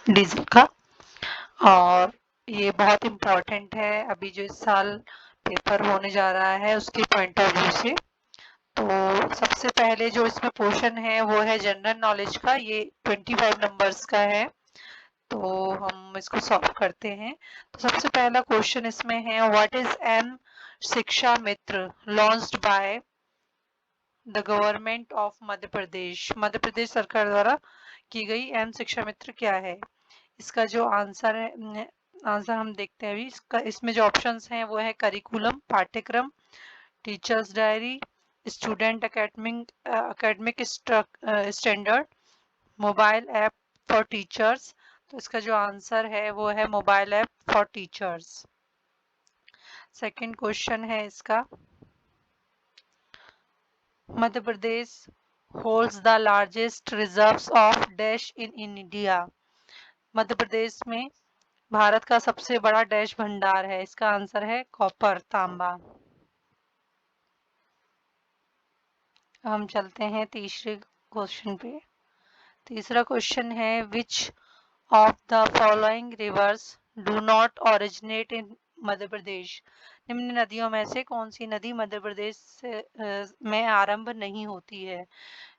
Diesel का। और ये बहुत इम्पोर्टेंट है अभी जो इस साल पेपर होने जा रहा है उसके पॉइंट ऑफ व्यू से। तो सबसे पहले जो इसमें पोर्शन है वो है जनरल नॉलेज का, ये 25 नंबर्स का है। तो हम इसको सॉल्व करते हैं। तो सबसे पहला क्वेश्चन इसमें है, what is M Shiksha Mitra launched by the government of Madhya Pradesh. Madhya Pradesh सरकार द्वारा की गई एम शिक्षा मित्र क्या है। इसका जो आंसर है, आंसर हम देखते हैं अभी। इसका इसमें जो ऑप्शंस हैं वो है करिकुलम पाठ्यक्रम, teachers diary, student academic standard, mobile app for teachers. तो इसका जो आंसर है वो है mobile app for teachers. Second question है इसका, Madhya Pradesh holds the largest reserves of dash in India. Madhya Pradesh में भारत का सबसे बड़ा डैश भंडार है। इसका आंसर है कॉपर तांबा। अब हम चलते हैं तीसरे क्वेश्चन पे। तीसरा क्वेश्चन है, which of the following rivers do not originate in Madhya Pradesh. निम्न नदियों में से कौन सी नदी मध्य प्रदेश में आरंभ नहीं होती है।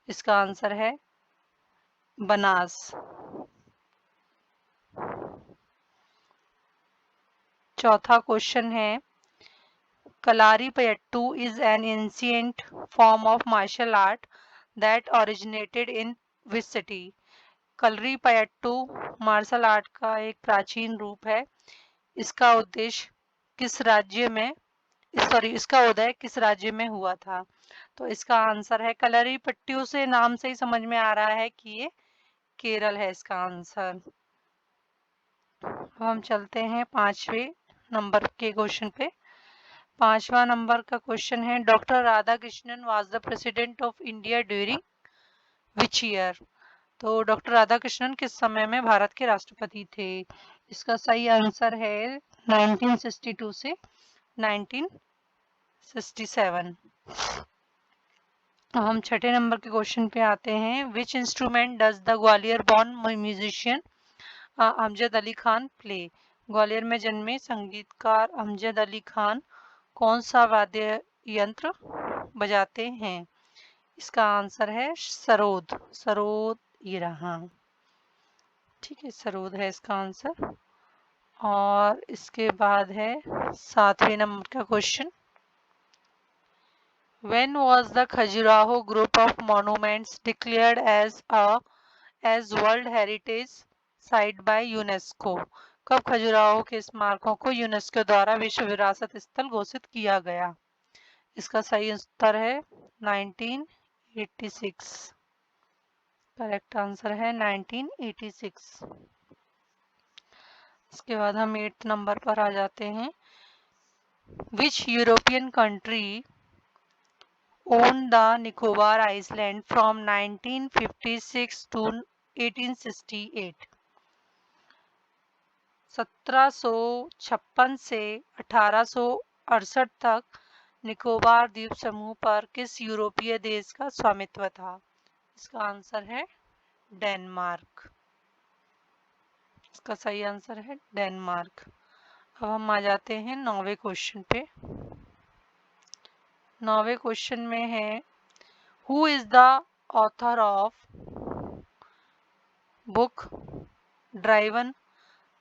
इसका आंसर है बनास। चौथा क्वेश्चन है, Kalaripayattu is an ancient form of martial art that originated in which city. Kalaripayattu martial art का एक प्राचीन रूप है। इसका उद्देश्य किस राज्य में इसका उदय किस राज्य में हुआ था। तो इसका आंसर है, कलरीपयट्टू से नाम से ही समझ में आ रहा है कि ये केरल है इसका आंसर। हम चलते हैं पांचवें नंबर के क्वेश्चन पे। पांचवा नंबर का क्वेश्चन है, doctor Radhakrishnan was the president of India during which year. तो डॉक्टर राधाकृष्णन किस समय में भारत के राष्ट्रपति थे। इसका सही आंसर है 1962 से 1967। हम छठे नंबर के क्वेश्चन पे आते हैं, which instrument does the Gwalior born musician Amjad Ali Khan play. Gwalior में जन्मे संगीतकार अमजद अली खान कौन सा वाद्य यंत्र बजाते हैं। इसका आंसर है सरोद। सरोद ये रहा, ठीक है, सरोद है इसका आंसर। और इसके बाद है सातवें नंबर का question, when was the Khajuraho group of monuments declared as World Heritage Site by UNESCO। कब खजुराहो के स्मारकों को यूनेस्को द्वारा विश्व विरासत स्थल घोषित किया गया। इसका सही उत्तर है 1986। करेक्ट आंसर है 1986। इसके बाद हम 8 नंबर पर आ जाते हैं, which European country owned the Nicobar Island from 1956 to 1868। 1756 से 1868 तक निकोबार द्वीप समूह पर किस यूरोपीय देश का स्वामित्व था। इसका आंसर है डेनमार्क। इसका सही आंसर है डेनमार्क। अब हम आ जाते हैं 9वें क्वेश्चन पे। 9वें क्वेश्चन में है, who is the author of book driven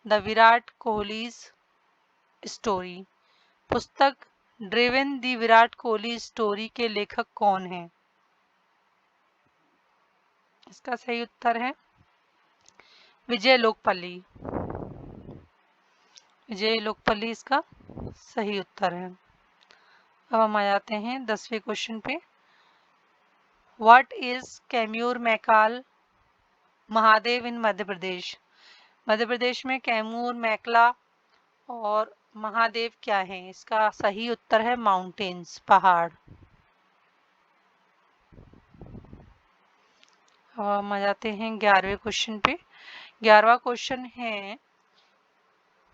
the Virat Kohli's story. पुस्तक driven the Virat Kohli story के लेखक कौन है। इसका सही उत्तर है विजय लोकपल्ली। विजय लोकपल्ली इसका सही उत्तर है। अब हम आ जाते हैं 10वें क्वेश्चन पे, व्हाट इज कैम्यूर मैकाल महादेव इन मध्य प्रदेश। मध्य प्रदेश में कैमूर मैकला और महादेव क्या है। इसका सही उत्तर है माउंटेन्स, पहाड़। हम आ जाते हैं 11वें क्वेश्चन पे। 11वां क्वेश्चन है,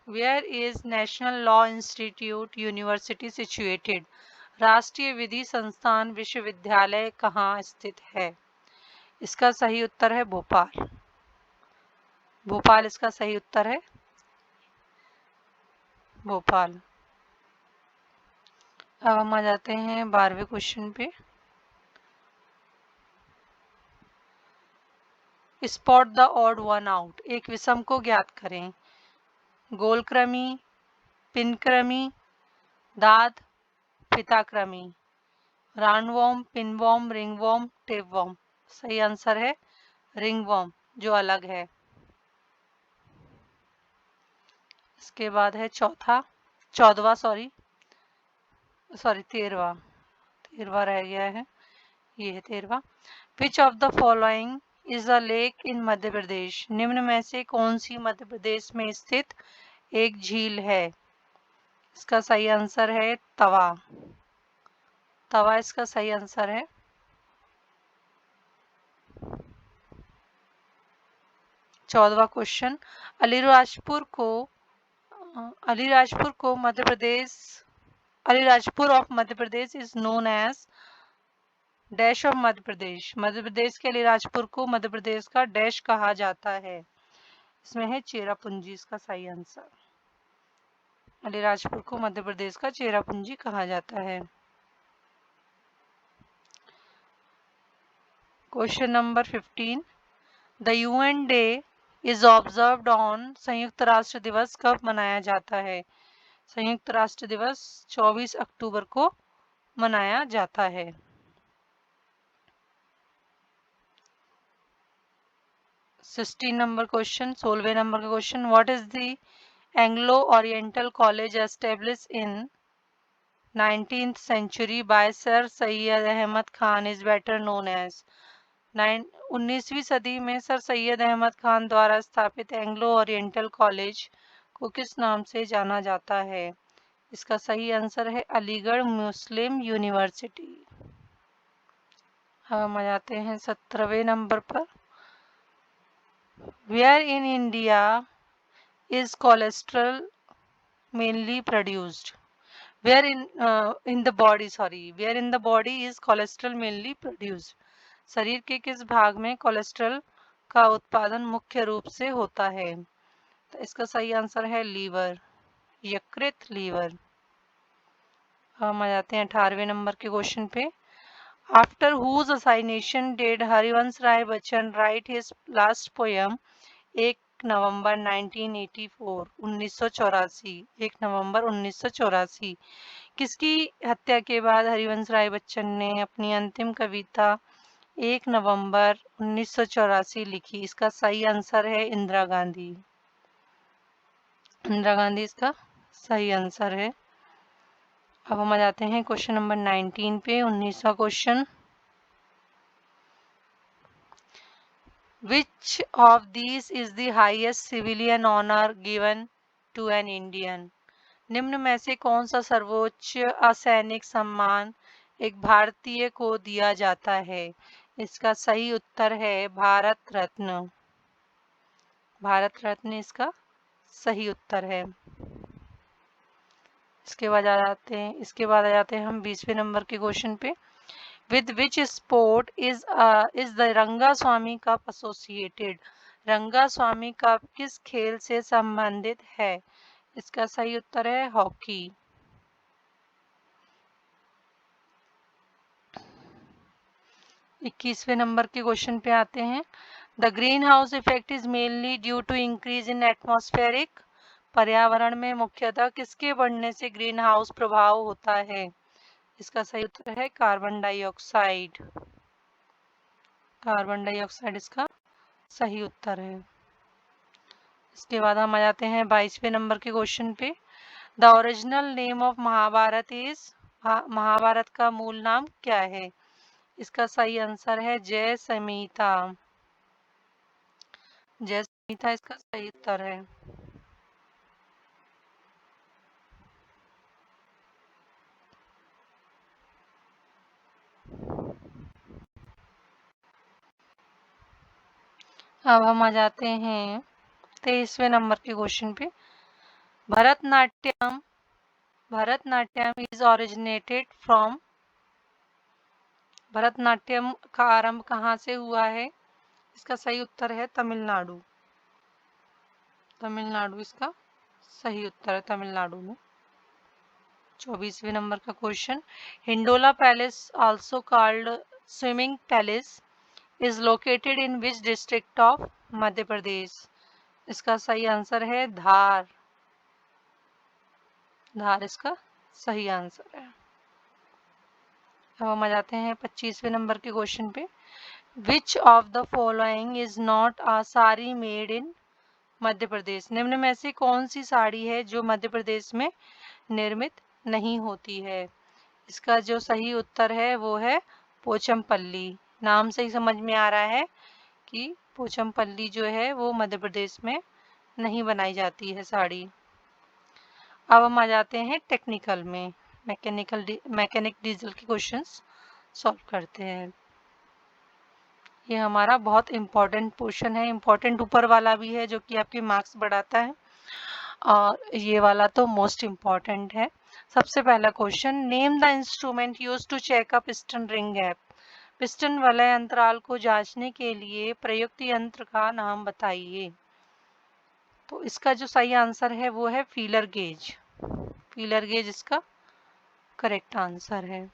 where is national law institute university situated. राष्ट्रीय विधि संस्थान विश्वविद्यालय कहाँ स्थित है। इसका सही उत्तर है भोपाल। भोपाल इसका सही उत्तर है, भोपाल। अब हम आ जाते हैं 12वें क्वेश्चन पे। Spot the odd one out, एक विषम को ज्ञात करें। गोलक्रमी, पिनक्रमी, दाद, पिताक्रमी, राउंडवॉर्म, पिनवॉर्म, रिंगवॉर्म, टेपवॉर्म। सही आंसर है रिंगवॉर्म, जो अलग है। इसके बाद है 13वां रह गया है, ये है 13वां। Which of the following is a lake in Madhya Pradesh, निम्न में से कौन सी मध्य प्रदेश में स्थित एक झील है। इसका सही आंसर है तवा, तवा इसका सही आंसर है। चौदहवां question, Alirajpur of Madhya Pradesh is known as dash of Madhya Pradesh, Madhya Pradesh के अलीराजपुर को मध्य प्रदेश का डैश कहा जाता है। इसमें है चेरापूंजी इसका सही आंसर, अलीराजपुर को मध्य प्रदेश का चेरापूंजी कहा जाता है। Question number 15, the UN day is observed on, संयुक्त राष्ट्र दिवस कब मनाया जाता है। संयुक्त राष्ट्र दिवस 24 अक्टूबर को मनाया जाता है। 16 नंबर क्वेश्चन, 16वें नंबर का question, what is the Anglo Oriental college establish in 19th century by sir Syed Ahmad Khan is better known as. 19वीं सदी में सर सैयद अहमद खान द्वारा स्थापित एंग्लो ओरिएंटल कॉलेज को किस नाम से जाना जाता है। इसका सही आंसर है अलीगढ़ मुस्लिम यूनिवर्सिटी। हम आ जाते हैं 17वें नंबर पर। Where in India is cholesterol mainly produced, where in the body is cholesterol mainly produced, शरीर के किस भाग में कोलेस्ट्रॉल का उत्पादन मुख्य रूप से होता है। तो इसका सही आंसर है लीवर, यकृत, लीवर। हम आ जाते हैं 18वें नंबर के क्वेश्चन पे। After whose assassination did Harivansh Rai Bachchan write his last poem 1 नवंबर 1984, 1984, 1 नवंबर 1984। किसकी हत्या के बाद हरिवंश राय बच्चन ने अपनी अंतिम कविता 1 नवंबर 1984 लिखी। इसका सही आंसर है इंदिरा गांधी, इंदिरा गांधी इसका सही आंसर है। अब हम आ जाते हैं क्वेश्चन नंबर 19 पे, 19वां question, which of these is the highest civilian honour given to an Indian, निम्न में से कौन सा सर्वोच्च असैनिक सम्मान एक भारतीय को दिया जाता है। इसका सही उत्तर है भारत रत्न, भारत रत्न इसका सही उत्तर है। इसके बाद आ जाते हैं हम 20वें नंबर के क्वेश्चन पे। With which sport is the रंगा स्वामी कप एसोसिएटेड, रंगा स्वामी कप किस खेल से संबंधित है। इसका सही उत्तर है हॉकी। 21वें नंबर के क्वेश्चन पे आते हैं। The greenhouse effect is mainly due to increase in atmospheric, पर्यावरण में मुख्यतः किसके बढ़ने से ग्रीन हाउस प्रभाव होता है। इसका सही उत्तर है कार्बन डाइऑक्साइड, कार्बन डाइऑक्साइड इसका सही उत्तर है। इसके बाद हम आ जाते हैं 22वें नंबर के क्वेश्चन पे। The original name of Mahabharat is, Mahabharat का मूल नाम क्या है। इसका सही आंसर है जय संहिता, जय संहिता इसका सही उत्तर है। अब हम आ जाते हैं 23वें नंबर के क्वेश्चन पे। Bharatanatyam, Bharatanatyam is originated from, Bharatanatyam का आरंभ कहाँ से हुआ है। इसका सही उत्तर है तमिलनाडु। तमिलनाडु इसका सही उत्तर है, तमिलनाडु में। 24वें नंबर का question, Hindola palace also called swimming palace is located in which district of Madhya Pradesh? इसका सही आंसर है धार। धार इसका सही आंसर है। अब हम आ जाते हैं 25वें नंबर के क्वेश्चन पे, which of the following is not a sari made in Madhya Pradesh? निम्न में से कौन सी साड़ी है जो मध्य प्रदेश में निर्मित नहीं होती है? इसका जो सही उत्तर है वो है पोचमपल्ली। नाम से ही समझ में आ रहा है कि पोचमपल्ली जो है वो मध्य प्रदेश में नहीं बनाई जाती है साड़ी। अब हम आ जाते हैं टेक्निकल में, मैकेनिक डीजल के क्वेश्चंस सॉल्व करते हैं। ये हमारा बहुत इम्पोर्टेंट पोर्शन है, इम्पोर्टेंट ऊपर वाला भी है जो कि आपके मार्क्स बढ़ाता है, और ये वाला तो मोस्ट इम्पॉर्टेंट है। सबसे पहला question, name the instrument used to check a piston ring gap? Piston वलय अंतराल को जांचने के लिए प्रयुक्त यंत्र का नाम बताइए। तो इसका जो सही आंसर है वो है फीलर गेज। फीलर गेज इसका करेक्ट आंसर है।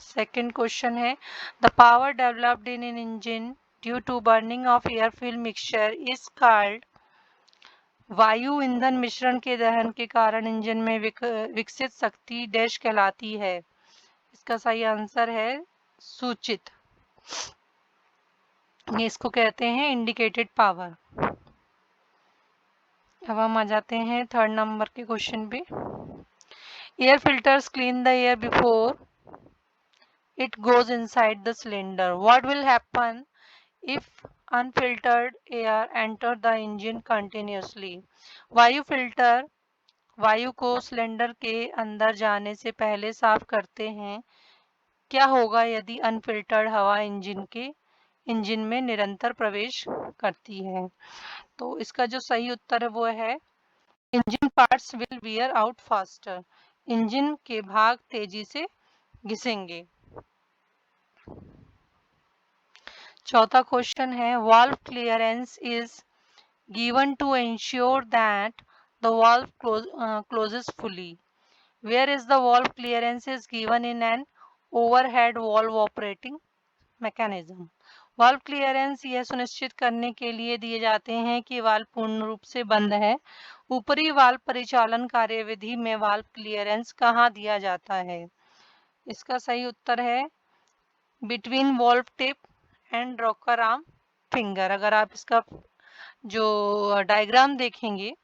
सेकंड क्वेश्चन है, the power developed in an engine due to burning of air fuel mixture is called? वायु ईंधन मिश्रण के दहन के कारण इंजन में विकसित शक्ति डैश कहलाती है? इसका सही आंसर है सूचित। ये इसको कहते हैं इंडिकेटेड पावर। अब हम आ जाते हैं थर्ड नंबर के क्वेश्चन पे, air filters clean the air before it goes inside the cylinder. What will happen if unfiltered air enter the engine continuously? वायु फिल्टर वायु को सिलेंडर के अंदर जाने से पहले साफ करते हैं। क्या होगा यदि अनफिल्टर्ड हवा इंजन में निरंतर प्रवेश करती है? तो इसका जो सही उत्तर है वो है engine parts will wear out faster. Engine के भाग तेजी से घिसेंगे। चौथा क्वेश्चन है, valve clearance is given to ensure that the valve closes fully. Where is the valve clearance is given in an overhead valve operating mechanism? Valve clearance यह सुनिश्चित करने के लिए दिए जाते हैं कि वाल्व पूर्ण रूप से बंद है। ऊपरी वाल्व परिचालन कार्यविधि में वाल्व क्लियरेंस कहाँ दिया जाता है? इसका सही उत्तर है between valve tip and rocker arm finger. अगर आप इसका जो डायग्राम देखेंगे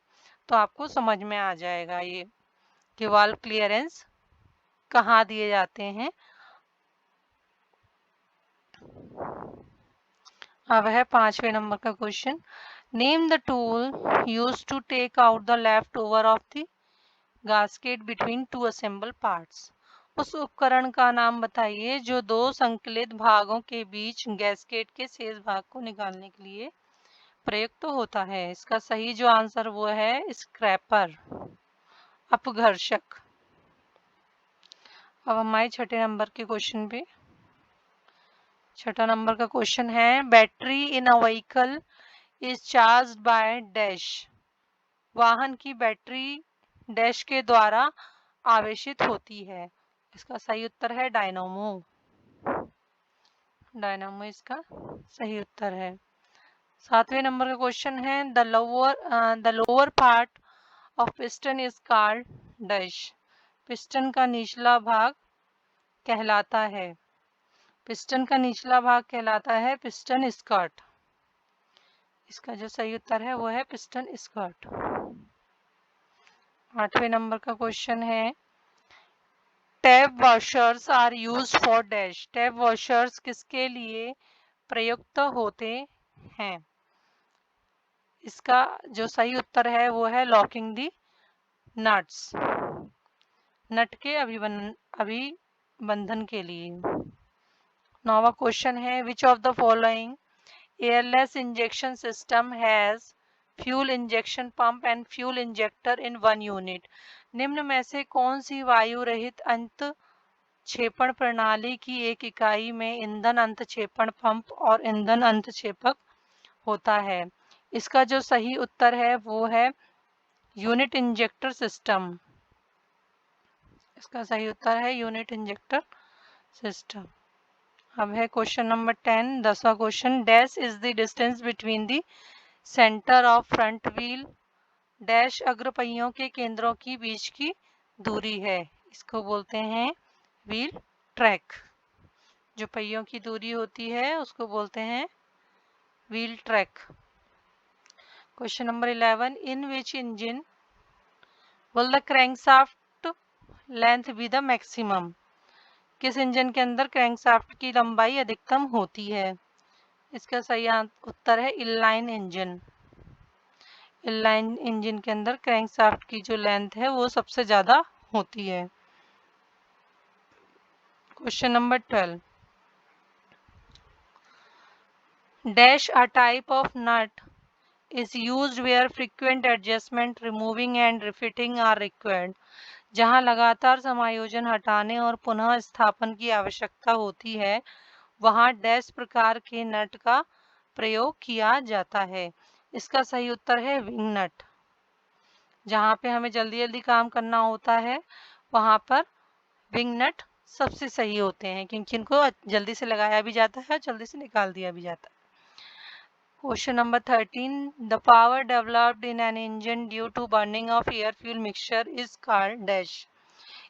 तो आपको समझ में आ जाएगा ये कि वाल्व क्लियरेंस कहाँ दिए जाते हैं। अब है 5वें नंबर का question, name the tool used to take out the left over of the gasket between two assemble parts? उस उपकरण का नाम बताइए जो दो संकलित भागों के बीच गैस्केट के शेष भाग को निकालने के लिए प्रयुक्त होता है। इसका सही जो आंसर वो है स्क्रैपर, अपघर्षक। अब हम आए छठे नंबर के क्वेश्चन पे। छठा नंबर का क्वेश्चन है, battery in a vehicle is charged by dash. वाहन की बैटरी डैश के द्वारा आवेशित होती है। इसका सही उत्तर है डायनामो। डायनामो इसका सही उत्तर है। 7वें नंबर का क्वेश्चन है, the lower part of piston is called dash. Piston का निचला भाग कहलाता है। पिस्टन का निचला भाग कहलाता है पिस्टन स्कर्ट। इसका जो सही उत्तर है वो है पिस्टन स्कर्ट। 8वें नंबर का क्वेश्चन है, tap washers are used for dash. Tap washers किसके लिए प्रयुक्त होते हैं? इसका जो सही उत्तर है वो है लॉकिंग दी नट्स, नट के अभिबंधन के लिए। 9वां क्वेश्चन है, which of the following airless injection system has fuel injection pump and fuel injector in one unit? निम्न में से कौन सी वायु रहित अंत क्षेपण प्रणाली की एक इकाई में ईंधन अंतक्षेपण पंप और ईंधन अंतक्षेपक होता है। इसका जो सही उत्तर है वो है यूनिट इंजेक्टर सिस्टम। इसका सही उत्तर है यूनिट इंजेक्टर सिस्टम। अब है क्वेश्चन नंबर 10, 10वां question. Dash is the distance between the centre of front wheel dash अग्र पहियों के केंद्रों की बीच की दूरी है। इसको बोलते हैं व्हील ट्रैक। जो पहियों की दूरी होती है उसको बोलते हैं wheel track. Question number 11, in which engine will the crankshaft length be the maximum. किस इंजन के अंदर क्रैंकशाफ्ट की लंबाई अधिकतम होती है। इसका सही उत्तर है इनलाइन इंजन। इनलाइन इंजन के अंदर क्रैंकशाफ्ट की जो लेंथ है वो सबसे ज्यादा होती है। Question number 12, dash a type of nut is used where frequent adjustment, removing and refitting are required। जहां लगातार समायोजन, हटाने और पुनः स्थापन की आवश्यकता होती है वहां डैश प्रकार के नट का प्रयोग किया जाता है। इसका सही उत्तर है विंग नट। जहां पे हमें जल्दी जल्दी काम करना होता है वहां पर विंग नट सबसे सही होते हैं, क्योंकि इनको जल्दी से लगाया भी जाता है, जल्दी से निकाल दिया भी जाता है। Question number 13, the power developed in an engine due to burning of air fuel mixture is called dash।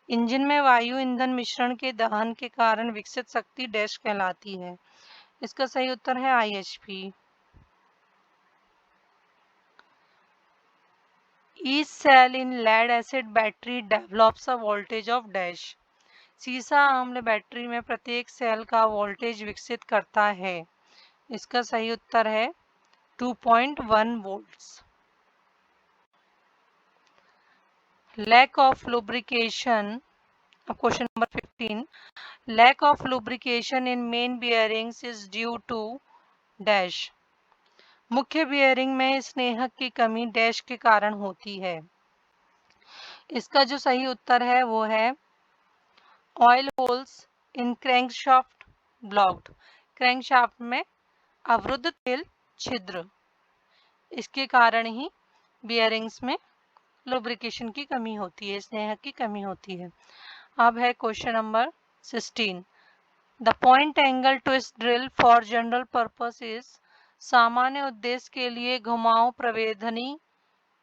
Engine में वायु ईंधन मिश्रण के दहन के कारण विकसित शक्ति डैश कहलाती है। इसका सही उत्तर है IHP। Each cell in lead acid battery develops a voltage of dash। सीसा अम्ल बैटरी में प्रत्येक सेल का वोल्टेज विकसित करता है। इसका सही उत्तर है 2.1 volts. Lack of lubrication, question number 15, lack of lubrication in main bearings is due to dash। मुख्य बियरिंग में स्नेहक की कमी डैश के कारण होती है। इसका जो सही उत्तर है वो है oil holes in crankshaft blocked. Crankshaft में अवरुद्ध तेल छिद्र, इसके कारण ही बियरिंग्स में लुब्रिकेशन की कमी होती है, स्नेहक की कमी होती है। अब है question number 16, the point angle twist drill for general purpose is. सामान्य उद्देश्य के लिए घुमाव प्रवेधनी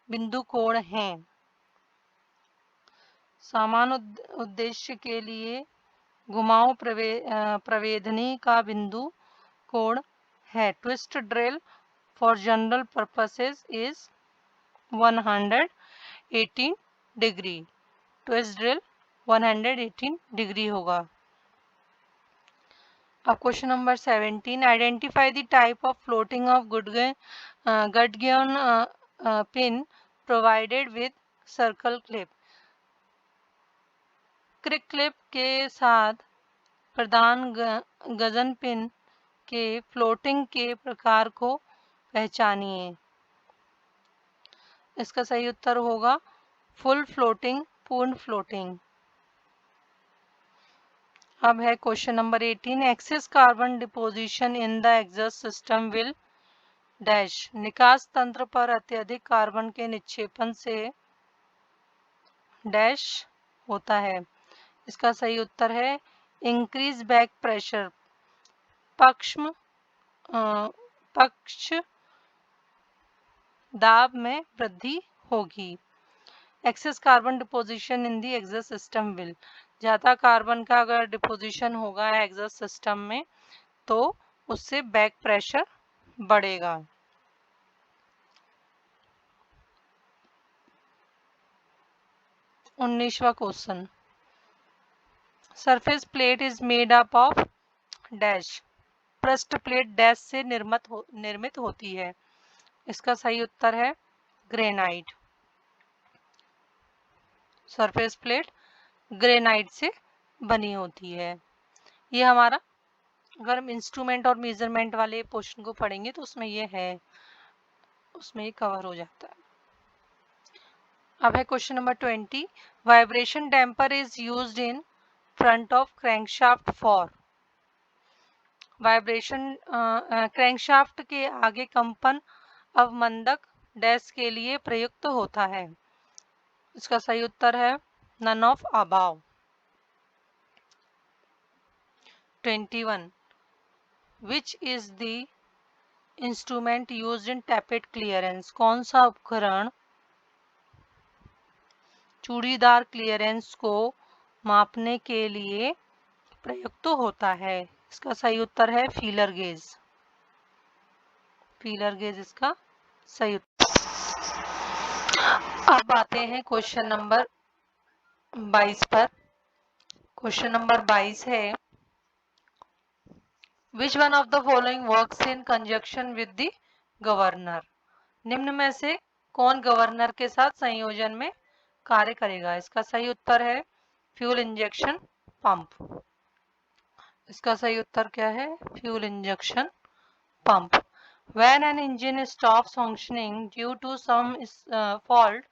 बिंदु कोण हैं। सामान्य उद्देश्य के लिए घुमाव प्रवेधनी का बिंदु कोण है। Twist drill for general purposes is 118 degree. Twist drill 118 degree होगा। अब question number 17, identify the type of floating of gudgeon pin provided with circle clip. क्रिक क्लिप के साथ प्रदान गजन पिन के फ्लोटिंग के प्रकार को पहचानिए। इसका सही उत्तर होगा फुल फ्लोटिंग, पूर्ण फ्लोटिंग। अब है question number 18, excess carbon deposition in the exhaust system will dash. निकास तंत्र पर अत्यधिक कार्बन के निक्षेपण से डैश होता है। इसका सही उत्तर है इंक्रीज बैक प्रेशर, पक्ष दाब में वृद्धि होगी। Excess carbon deposition in the exhaust system will, ज्यादा कार्बन का अगर डिपोजिशन होगा एग्जॉस्ट सिस्टम में तो उससे बैक प्रेशर बढ़ेगा। उन्नीसवां question, surface plate is made up of dash. पृष्ठ प्लेट डैश से निर्मित होती है। इसका सही उत्तर है ग्रेनाइट। सरफेस प्लेट ग्रेनाइट से बनी होती है। ये हमारा अगर हम इंस्ट्रूमेंट और मेजरमेंट वाले पोर्शन को पढ़ेंगे तो उसमें ये है, उसमें ये कवर हो जाता है। अब है question number 20, vibration damper is used in front of crankshaft for. Vibration crankshaft के आगे कंपन अवमंदक डैश के लिए प्रयुक्त होता है। इसका सही उत्तर है none of above. 21. Which is the instrument used in tappet clearance? कौन सा उपकरण चूड़ीदार क्लियरेंस को मापने के लिए प्रयुक्त होता है? इसका सही उत्तर है फीलर गेज। फीलर गेज इसका सही उत्तर। अब आते हैं क्वेश्चन नंबर 22 पर। क्वेश्चन नंबर 22 है which one of the following works in conjunction with the governor? निम्न में से कौन गवर्नर के साथ संयोजन में कार्य करेगा? इसका सही उत्तर है फ्यूल इंजेक्शन पंप। इसका सही उत्तर क्या है? Fuel injection pump. When an engine stops functioning due to some fault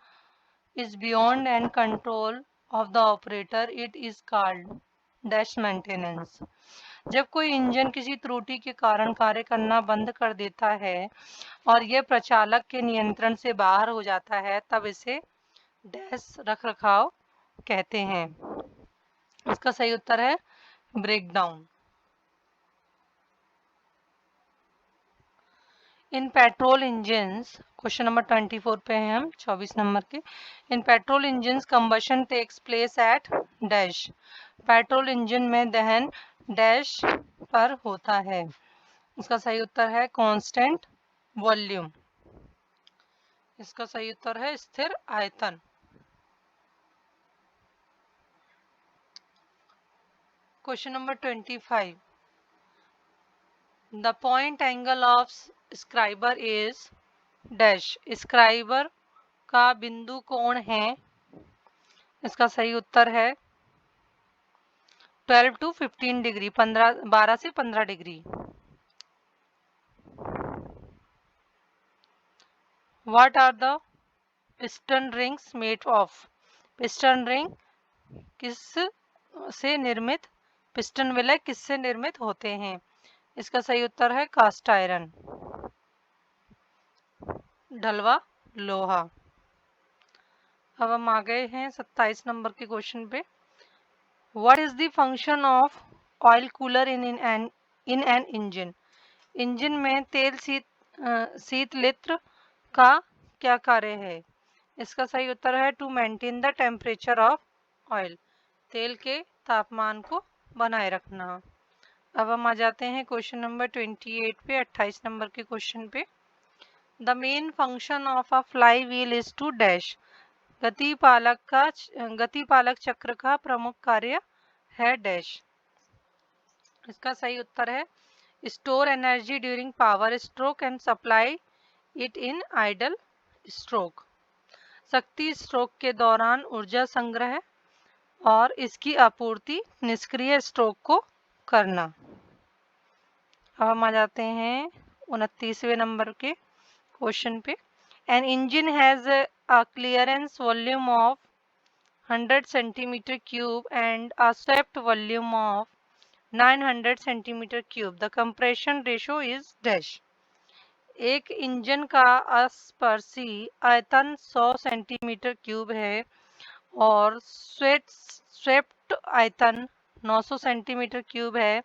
is beyond and control of the operator, it is called dash maintenance. जब कोई इंजन किसी त्रुटि के कारण कार्य करना बंद कर देता है और यह प्रचालक के नियंत्रण से बाहर हो जाता है, तब इसे डैश रखरखाव कहते हैं। इसका सही उत्तर है breakdown. In petrol engines, question number 24 पे हैं हम, 24 नंबर के। In petrol engines combustion takes place at dash. Petrol engine में दहन डैश पर होता है। इसका सही उत्तर है कांस्टेंट वॉल्यूम। इसका सही उत्तर है स्थिर आयतन। Question number 25। The point angle of scriber is dash. Scriber का बिंदु कोण है? इसका सही उत्तर है 12 to 15 डिग्री, 12 से 15 degree. What are the piston rings made of? Piston ring किस से निर्मित, पिस्टन विलय किससे निर्मित होते हैं? इसका सही उत्तर है कास्ट आयरन, ढलवा लोहा। अब हम आ गए हैं 27 नंबर के क्वेश्चन पे। What is the function of oil cooler in an engine? Engine में तेल शीतलित्र का क्या कार्य है? इसका सही उत्तर है to maintain the temperature of oil. तेल के तापमान को बनाए रखना। अब हम आ जाते हैं क्वेश्चन नंबर 28 पे, 28 नंबर के क्वेश्चन पे। The main function of a fly wheel is to dash. गतिपालक चक्र का प्रमुख कार्य है डैश। इसका सही उत्तर है store energy during power stroke and supply it in idle stroke. शक्ति स्ट्रोक के दौरान ऊर्जा संग्रह और इसकी आपूर्ति निष्क्रिय स्ट्रोक को करना। अब हम आ जाते हैं 29वें नंबर के क्वेश्चन पे। An engine has a clearance volume of 100 centimeter cube and a swept volume of 900 centimeter cube. The compression ratio is dash. एक इंजन का अस्पर्शी आयतन 100 सेंटीमीटर क्यूब है और स्वेप्ट आयतन 900 सेंटीमीटर क्यूब है।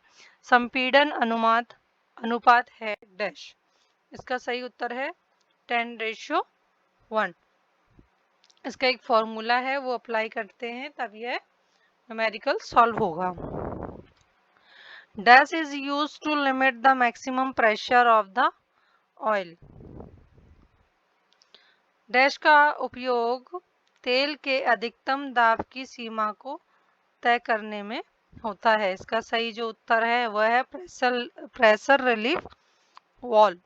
संपीड़न अनुपात है डैश। इसका सही उत्तर है 10:1। इसका एक फॉर्मूला है, वो अप्लाई करते हैं तब यह न्यूमेरिकल सॉल्व होगा। Dash is used to limit the maximum pressure of the oil. Dash का उपयोग तेल के अधिकतम दाब की सीमा को तय करने में होता है। इसका सही जो उत्तर है वह है pressure relief valve.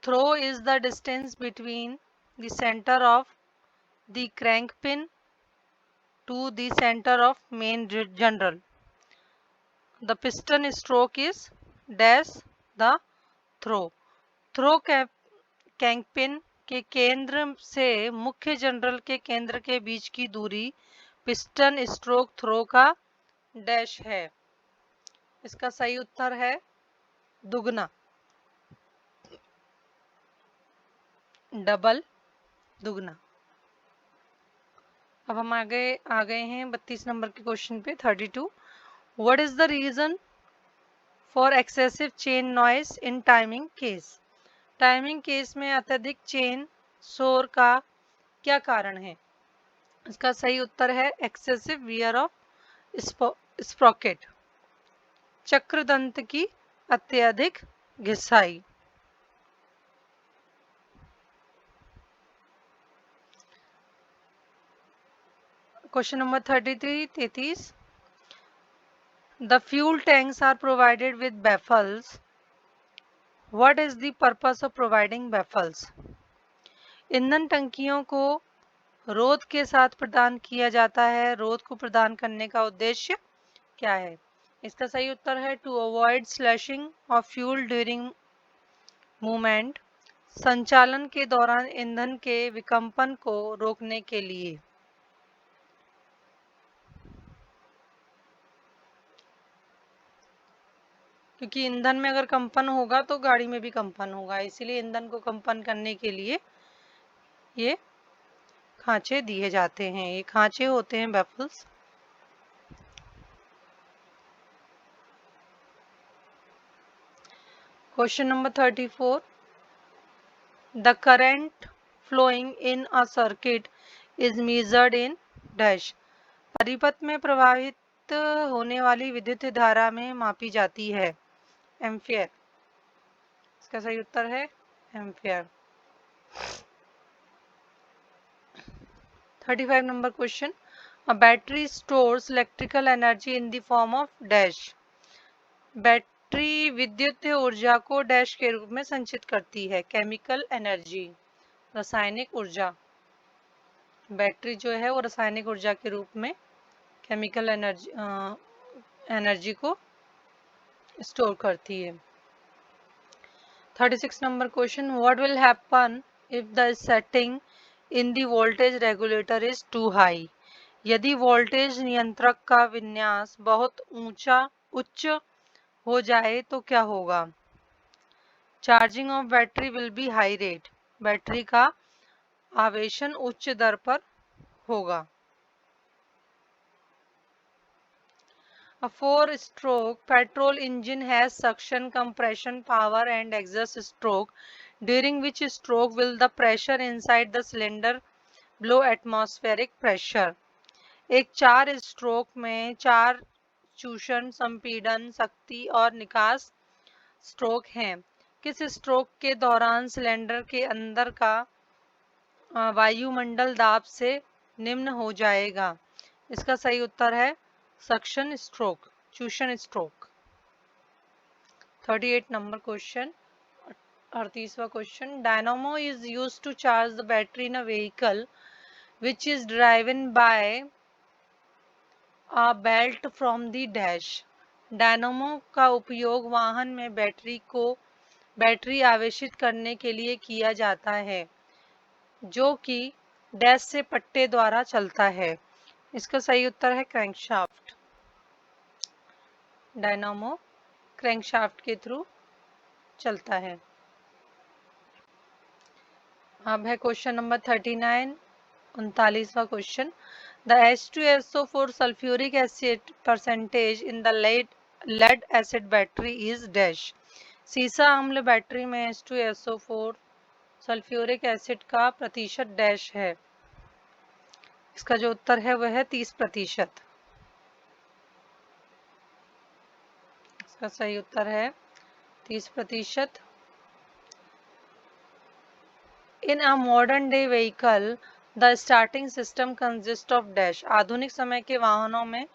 Throw is the distance between the center of the crank pin to the center of main general. The piston stroke is dash the throw. Throw crank pin के केंद्र से मुख्य जनरल के केंद्र के बीच की दूरी piston stroke throw का डैश है। इसका सही उत्तर है दुगना, डबल, दुगना। अब हम आगे आ गए हैं 32 नंबर के क्वेश्चन पे, 32। What is the reason for excessive chain noise in timing case? Timing case में अत्यधिक चेन शोर का क्या कारण है? इसका सही उत्तर है एक्सेसिव वियर ऑफ स्प्रॉकेट, चक्रदंत की अत्यधिक घिसाई। Question number 33, 33। The fuel tanks are provided with baffles. What is the purpose of providing baffles? ईंधन टंकियों को रोध के साथ प्रदान किया जाता है। रोध को प्रदान करने का उद्देश्य क्या है? इसका सही उत्तर है to avoid slashing of fuel during movement, संचालन के दौरान ईंधन के विकम्पन को रोकने के लिए। क्योंकि ईंधन में अगर कंपन होगा तो गाड़ी में भी कंपन होगा, इसीलिए ईंधन को कंपन करने के लिए ये खांचे दिए जाते हैं। ये खांचे होते हैं baffles. Question number 34। The current flowing in a circuit is measured in dash. परिपथ में प्रवाहित होने वाली विद्युत धारा में मापी जाती है। एम्पियर। इसका सही उत्तर है ampere. 35 number question. A battery stores electrical energy in the form of dash. Battery विद्युत ऊर्जा को डैश के रूप में संचित करती है। केमिकल एनर्जी, रासायनिक ऊर्जा। बैटरी जो है वो रासायनिक ऊर्जा के रूप में केमिकल एनर्जी को स्टोर करती है। 36 number question. What will happen if the setting in the voltage regulator is too high? यदि वोल्टेज नियंत्रक का विन्यास बहुत उच्च हो जाए तो क्या होगा? Charging of battery will be high rate. Battery का आवेशन उच्च दर पर होगा। A 4-stroke petrol engine has suction, compression, power and exhaust stroke, during which stroke will the pressure inside the cylinder below atmospheric pressure? एक 4 stroke में 4 चूषण, संपीड़न, शक्ति और निकास स्ट्रोक हैं। किस स्ट्रोक के दौरान सिलेंडर के अंदर का वायुमंडल दाब से निम्न हो जाएगा? इसका सही उत्तर है सक्शन स्ट्रोक, चूषण स्ट्रोक। 38 नंबर क्वेश्चन, 38वां question. Dynamo is used to charge the battery in a vehicle which is driven by a belt from the dash। Dynamo का उपयोग वाहन में बैटरी आवेशित करने के लिए किया जाता है जो कि डैश से पट्टे द्वारा चलता है। इसका सही उत्तर है क्रैंकशाफ्ट। डायनामो क्रैंकशाफ्ट के थ्रू चलता है। अब है क्वेश्चन नंबर 39, 39वां question. The H2SO4 sulfuric acid percentage in the lead acid battery is dash। सीसा अम्ल बैटरी में H2SO4 सल्फ्यूरिक एसिड का प्रतिशत डैश है। इसका जो उत्तर है वह है 30%। इसका सही उत्तर है 30%। In a modern day vehicle, the starting system consists of dash। आधुनिक समय के वाहनों में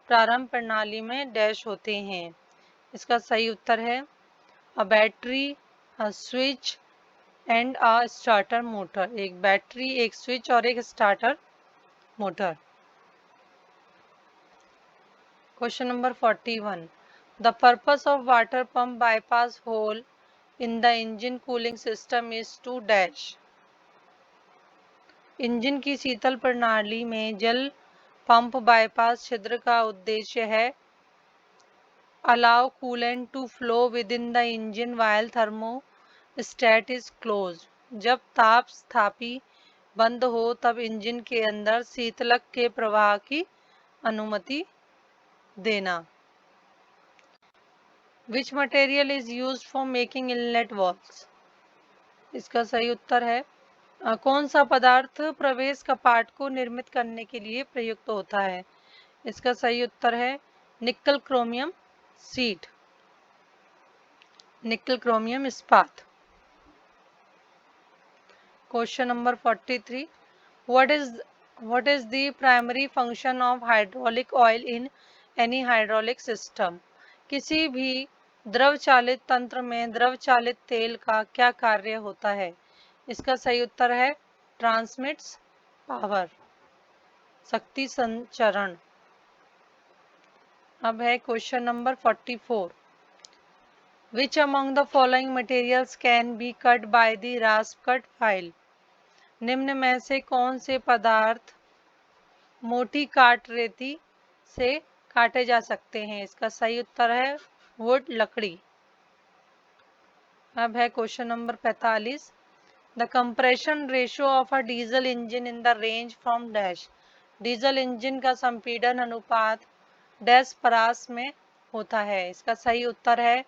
प्रारंभ प्रणाली में डैश होते हैं। इसका सही उत्तर है a battery, a switch and a starter motor. एक बैटरी, एक स्विच और एक starter motor. Question number 41। The purpose of water pump bypass hole in the engine cooling system is to dash. Engine की शीतल प्रणाली में जल पंप बाईपास छिद्र का उद्देश्य है allow coolant to flow within the engine while thermostat is close. जब ताप स्थापी बंद हो तब इंजन के अंदर शीतलक के प्रवाह की अनुमति देना। Which material is used for making inlet valves? इसका सही उत्तर है कौन सा पदार्थ प्रवेश कपाट को निर्मित करने के लिए प्रयुक्त होता है? इसका सही उत्तर है nickel chromium steel, nickel chromium इस्पात। Question number 43, what is the primary function of hydraulic oil in any hydraulic system? किसी भी द्रव चालित तंत्र में द्रव चालित तेल का क्या कार्य होता है? इसका सही उत्तर है ट्रांसमिट्स पावर, शक्ति संचरण। अब है question number 44, which among the following materials can be cut by the रास्प cut file? निम्न में से कौन से पदार्थ मोटी काट रेती से काटे जा सकते हैं? इसका सही उत्तर है वुड, लकड़ी। अब है question number 45, the compression ratio of a diesel engine in the range from dash. Diesel engine का संपीड़न अनुपात डैश परास में होता है। इसका सही उत्तर है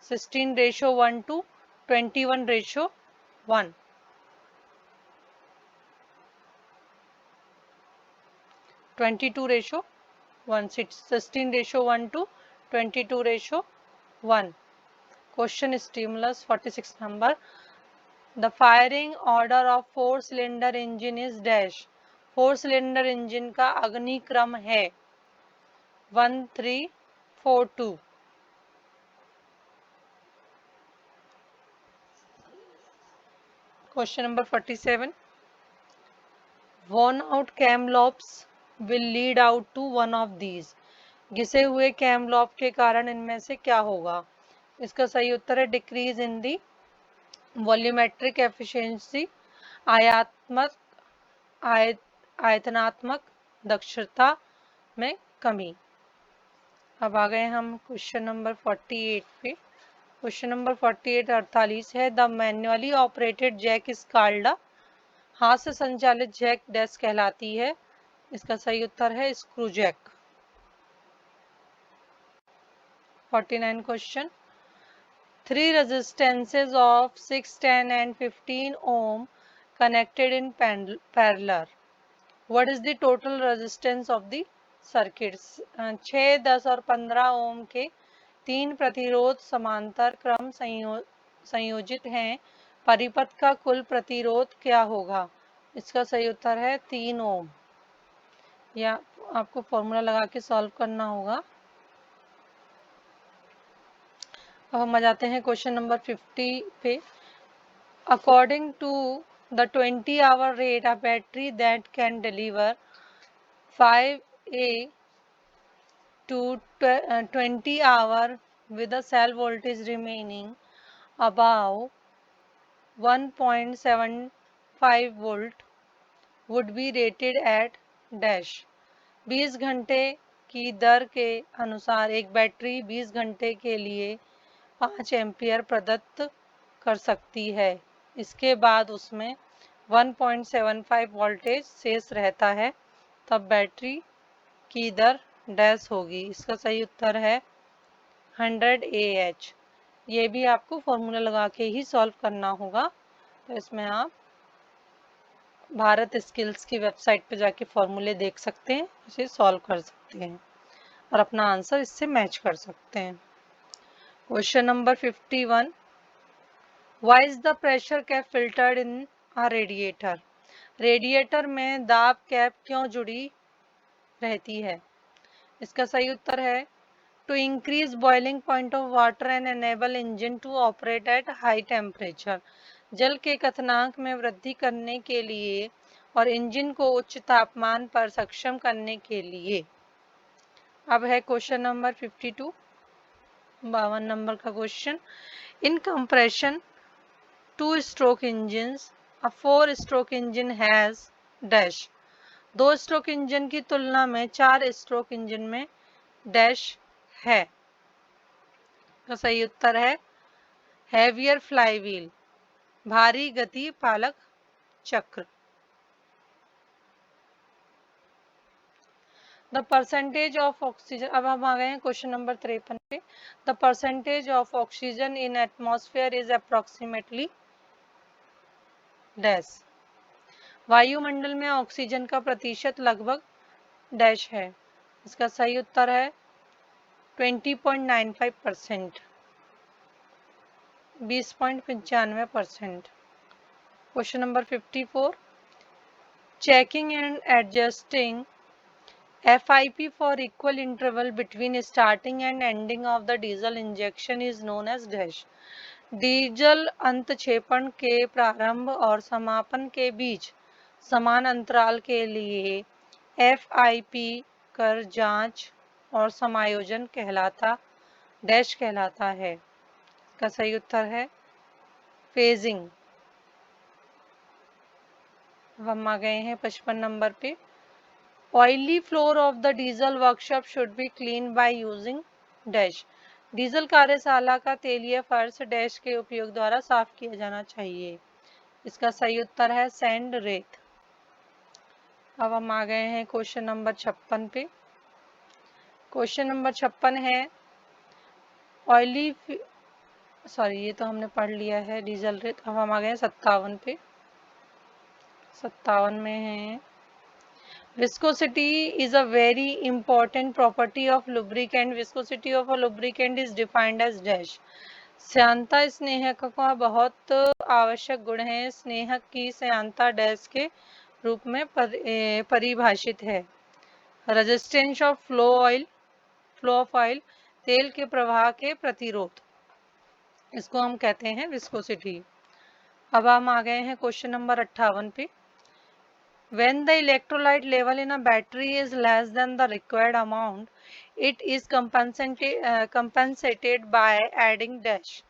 16:1 to 21:1। 22:1, 16:1 to 22:1। Question stimulus 46 number, the firing order of 4-cylinder engine is dash। 4-cylinder engine का अग्नि क्रम है 1 3 4 2। Question number 47, worn out cam lobes will lead out to one of these। घिसे हुए कैम लॉब के कारण इनमें से क्या होगा? इसका सही उत्तर है decrease in the volumetric efficiency, आयतनात्मक दक्षता में कमी। अब आ गए हम क्वेश्चन नंबर 48 पे। क्वेश्चन नंबर 48 है, the manually operated jack is called, हाथ से संचालित जैक डैश कहलाती है? इसका सही उत्तर है screw jack. 49 question, 3 resistances of 6, 10 and 15 ohm connected in parallel, what is the total resistance of the circuit? 6, 10 और 15 ओम के 3 प्रतिरोध समांतर क्रम संयोजित हैं, परिपथ का कुल प्रतिरोध क्या होगा? इसका सही उत्तर है 3 ओम। या आपको फॉर्मूला लगा के सॉल्व करना होगा। अब हम आ जाते हैं क्वेश्चन नंबर 50 पे। According to the 20-hour rate, a battery that can deliver 5A to 20 hour with a cell voltage remaining above 1.75 volt would be rated at dash। 20 घंटे की दर के अनुसार एक बैटरी 20 घंटे के लिए 5 एम्पियर प्रदत्त कर सकती है। इसके बाद उसमें 1.75 वोल्टेज शेष रहता है, तब बैटरी की दर डैश होगी। इसका सही उत्तर है 100 AH। ये भी आपको फॉर्मूला लगा के ही सॉल्व करना होगा। तो इसमें आप भारत स्किल्स की वेबसाइट पे जाके फॉर्मूले देख सकते हैं, इसे सॉल्व कर सकते हैं और अपना आंसर इससे मैच कर सकते हैं। Question number 51, why is the pressure cap filtered in a radiator? Radiator में दाब कैप क्यों जुड़ी रहती है? इसका सही उत्तर है to increase boiling point of water and enable engine to operate at high temperature. जल के क्वथनांक में वृद्धि करने के लिए और इंजन को उच्च तापमान पर सक्षम करने के लिए। अब है क्वेश्चन नंबर 52, 52 नंबर का question. In compression 2 stroke engines, a 4 stroke engine has dash। 2 stroke engine की तुलना में 4 स्ट्रोक इंजन में डैश है। तो सही उत्तर है हैवियर फ्लाईव्हील, भारी गति पालक चक्र। द परसेंटेज ऑफ ऑक्सीजन, अब हम आ गए हैं क्वेश्चन नंबर 53 पे। The percentage of oxygen in atmosphere is approximately dash. वायुमंडल में ऑक्सीजन का प्रतिशत लगभग डैश है। इसका सही उत्तर है 20.95%, 20.95%। Question number 54, checking and adjusting FIP for equal interval between starting and ending of the diesel injection is known as dash। Diesel अंतक्षेपण के प्रारंभ और समापन के बीच समान अंतराल के लिए FIP कर जांच और समायोजन कहलाता डैश कहलाता है। इसका सही उत्तर है फेजिंग। अब हम आ गए हैं 55 नंबर पे। Oily floor of the diesel workshop should be clean by using dash. Diesel कार्यशाला का तेलीय फर्श डैश के उपयोग द्वारा साफ किया जाना चाहिए। इसका सही उत्तर है सैंड रेत। अब हम आ गए हैं क्वेश्चन नंबर 56 पे। क्वेश्चन नंबर 56 है ऑयली, सॉरी ये तो हमने पढ़ लिया है डीजल रेत। अब हम आ गए हैं 57 पे। 57 में है viscosity is a very important property of lubricant। viscosity of a lubricant is defined as dash। श्यानता स्नेहक का बहुत आवश्यक गुण है। स्नेहक की श्यानता डैश के रूप में परिभाषित है। Resistance of flow of oil, तेल के प्रवाह के प्रतिरोध, इसको हम कहते हैं विस्कोसिटी। अब हम आ गए हैं क्वेश्चन नंबर 58 पे। When the electrolyte level in a battery is less than the required amount, it is compensated by adding dash।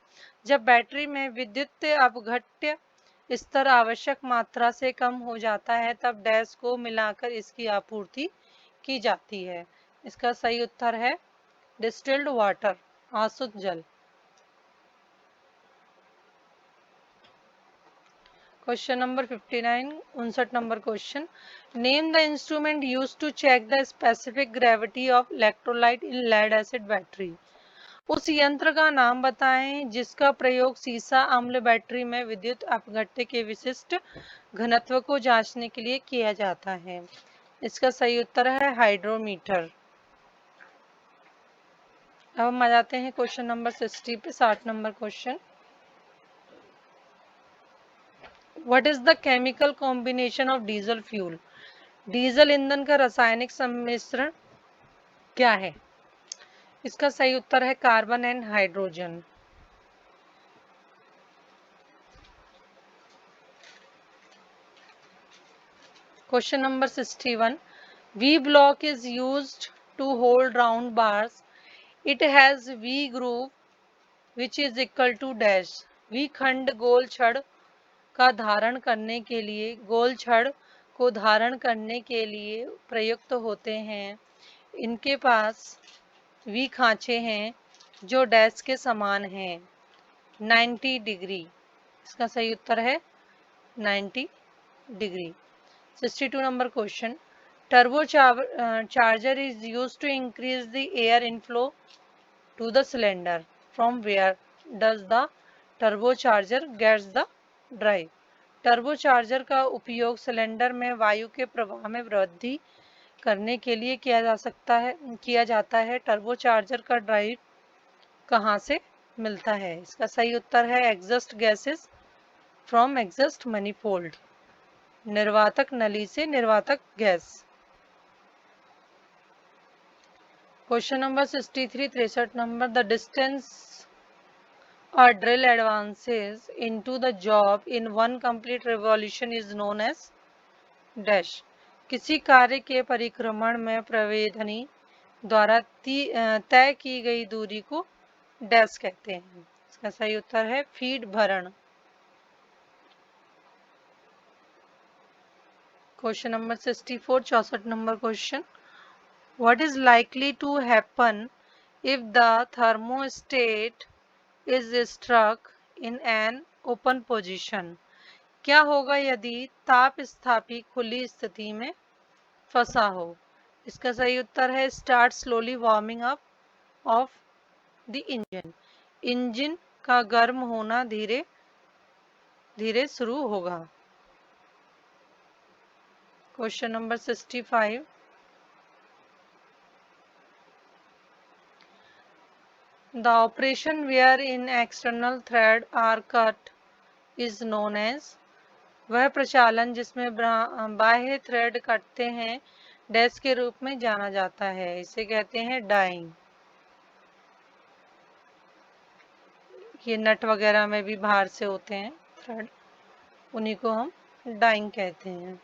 जब बैटरी में विद्युत अपघट्य स्तर आवश्यक मात्रा से कम हो जाता है तब डैश को मिलाकर इसकी आपूर्ति की जाती है। इसका सही उत्तर है डिस्टिल्ड वाटर, आसुत जल। Question number 59, 59 number question. Name the instrument used to check the specific gravity of electrolyte in lead acid battery. उस यंत्र का नाम बताएं जिसका प्रयोग सीसा अम्ल बैटरी में विद्युत अपघट्य के विशिष्ट घनत्व को जांचने के लिए किया जाता है। इसका सही उत्तर है हाइड्रोमीटर। अब हम आ जाते हैं क्वेश्चन नंबर 60 पे। 60 number question, what is the chemical combination of diesel fuel. Diesel ईंधन का रासायनिक सम्मिश्रण क्या है। इसका सही उत्तर है carbon and hydrogen. Question number 61, V block is used to hold round bars. It has V groove which is equal to dash. V खंड गोल छड़ का धारण करने के लिए, गोल छड़ को धारण करने के लिए प्रयुक्त होते हैं। इनके पास वी खांचे हैं जो डैश के समान हैं 90 डिग्री। इसका सही उत्तर है 90 degree. 62 number question, turbo charger is used to increase the air inflow to the cylinder. From where does the turbo charger gets the drive. Turbo charger का उपयोग सिलेंडर में वायु के प्रवाह में वृद्धि करने के लिए किया जाता है। टर्बो चार्जर का ड्राइव कहाँ से मिलता है। इसका सही उत्तर है exhaust gases from exhaust manifold, निर्वातक नली से निर्वातक gas. Question number 63, 63 number, the distance a drill advances into the job in one complete revolution is known as dash। किसी कार्य के परिक्रमण में प्रवेधनी द्वारा तय की गई दूरी को डैश कहते हैं। इसका सही उत्तर है फीड भरण। Question number 64, 64 number question. What is likely to happen if the thermostat is struck in an open position? क्या होगा यदि ताप स्थापी खुली स्थिति में फंसा हो? इसका सही उत्तर है start slowly warming up of the engine. Engine का गर्म होना धीरे धीरे शुरू होगा. Question number 65. The operation wherein external thread are cut is known as. वह प्रचालन जिसमें बाह्य थ्रेड कटते हैं डैश के रूप में जाना जाता है. इसे कहते हैं डाइंग. ये नट वगैरह में भी बाहर से होते हैं थ्रेड, उन्हीं को हम डाइंग कहते हैं.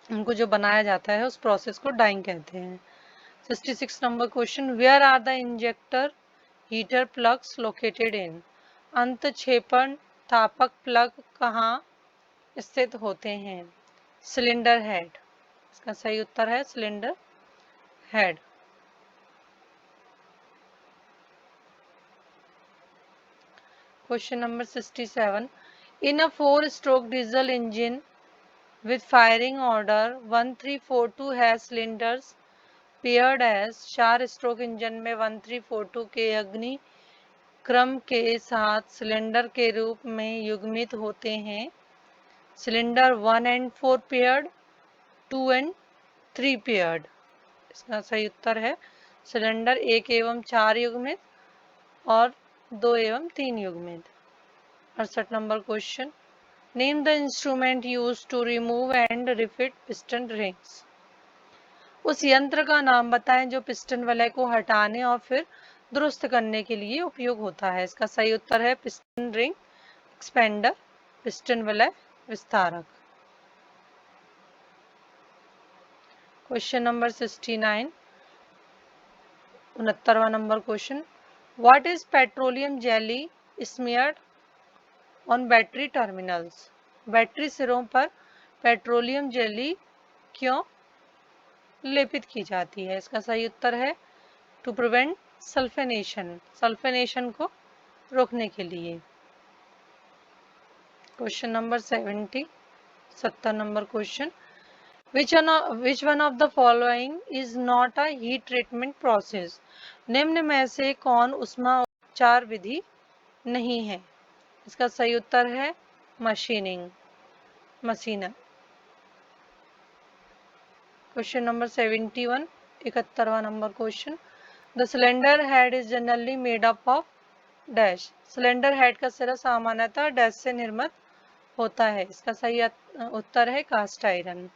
उनको जो बनाया जाता है उस प्रोसेस को डाइंग कहते हैं. 66 number question. Where are the injector heater plugs located in? अंतक्षेपण तापक प्लग कहाँ स्थित होते हैं? Cylinder head. इसका सही उत्तर है cylinder head. Question number 67. In a 4-stroke diesel engine with firing order 1342 has cylinders paired as. 4-stroke engine में 1342 के अग्नि क्रम के साथ सिलेंडर के रूप में युग्मित होते हैं. Cylinder 1 and 4 paired, 2 and 3 paired. इसका सही उत्तर है सिलेंडर 1 एवं 4 युग्मित और 2 एवं 3 युग्मित. 68 number question. Name the instrument used to remove and refit piston rings. उस यंत्र का नाम बताएं जो पिस्टन वलय को हटाने और फिर दुरुस्त करने के लिए उपयोग होता है. इसका सही उत्तर है पिस्टन रिंग एक्सपेंडर, पिस्टन वलय विस्तारक. क्वेश्चन नंबर 69, 69वां number question. What is petroleum jelly smeared on battery terminals? Battery सिरों पर पेट्रोलियम जेली क्यों लेपित की जाती है? इसका सही उत्तर है टू प्रिवेंट सल्फेनेशन, सल्फेनेशन को रोकने के लिए. Question number 70, 70 number question. Which one of the following is not a heat treatment process? निम्न में से कौन ऊष्मा उपचार विधि नहीं है? इसका सही उत्तर है मशीनिंग, मशीनर. क्वेश्चन नंबर 71, 71वां number question. The cylinder head is generally made up of dash. Cylinder head का सिरा सामान्यतः डैश से निर्मित होता है. इसका सही उत्तर है कास्ट आयरन,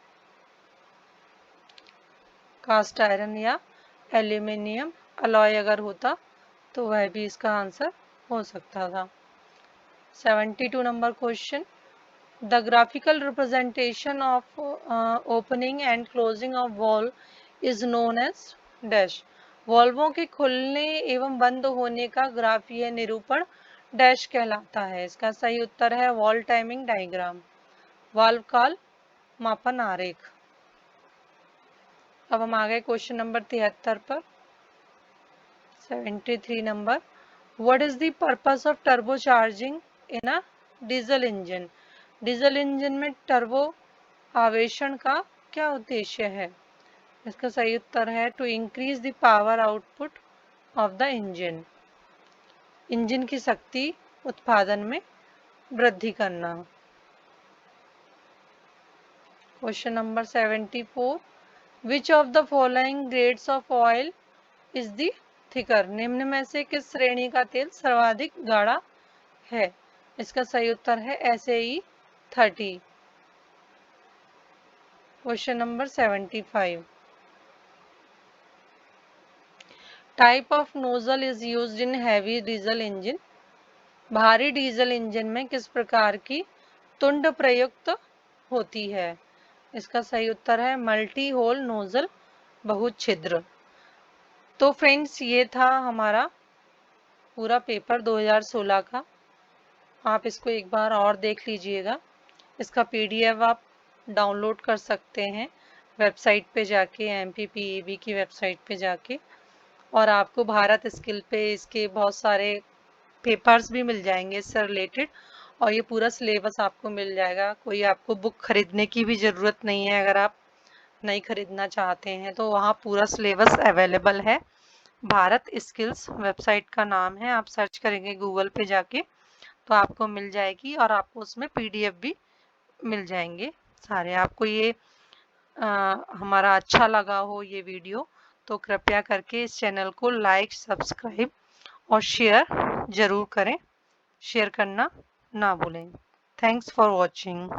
कास्ट आयरन या एल्यूमिनियम अलॉय अगर होता तो वह भी इसका आंसर हो सकता था. 72 number question. The graphical representation of opening and closing of valve is known as dash. वॉल्वों के खुलने एवं बंद होने का ग्राफीय निरूपण डैश कहलाता है. इसका सही उत्तर है वॉल्व टाइमिंग डायग्राम, वाल्व काल मापन आरेख. अब हम आ गए क्वेश्चन नंबर 73 पर. 73 number. What is the purpose of turbo charging in a diesel engine? Diesel engine में टर्बो आवेशण का क्या उद्देश्य है? इसका सही उत्तर है to increase the power output of the engine, engine की शक्ति उत्पादन में वृद्धि करना. Question number 74. Which of the following grades of oil is the thicker? निम्न में से किस श्रेणी का तेल सर्वाधिक गाढ़ा है? इसका सही उत्तर है SAE 30. Question number 75. Type of nozzle is used in heavy diesel engine. भारी डीजल इंजन में किस प्रकार की तुंड प्रयुक्त होती है? इसका सही उत्तर है मल्टी होल नोजल, बहुछिद्र. तो फ्रेंड्स ये था हमारा पूरा पेपर 2016 का. आप इसको एक बार और देख लीजिएगा. इसका PDF आप डाउनलोड कर सकते हैं वेबसाइट पे जाके, MPPAB की वेबसाइट पे जाके। और आपको भारत स्किल पे इसके बहुत सारे पेपर्स भी मिल जाएंगे इससे रिलेटेड, और ये पूरा सिलेबस आपको मिल जाएगा। कोई आपको बुक खरीदने की भी ज़रूरत नहीं है। अगर आप नहीं खरीदना चाहते हैं तो वहाँ पूरा सिलेबस अवेलेबल है। भारत स्किल्स वेबसाइट का नाम है, आप सर्च करेंगे गूगल पे जाके तो आपको मिल जाएगी, और आपको उसमें PDF भी मिल जाएंगे सारे। आपको ये हमारा अच्छा लगा हो ये वीडियो तो कृपया करके इस चैनल को लाइक, सब्सक्राइब और शेयर ज़रूर करें। शेयर करना ना भूलें। Thanks for watching.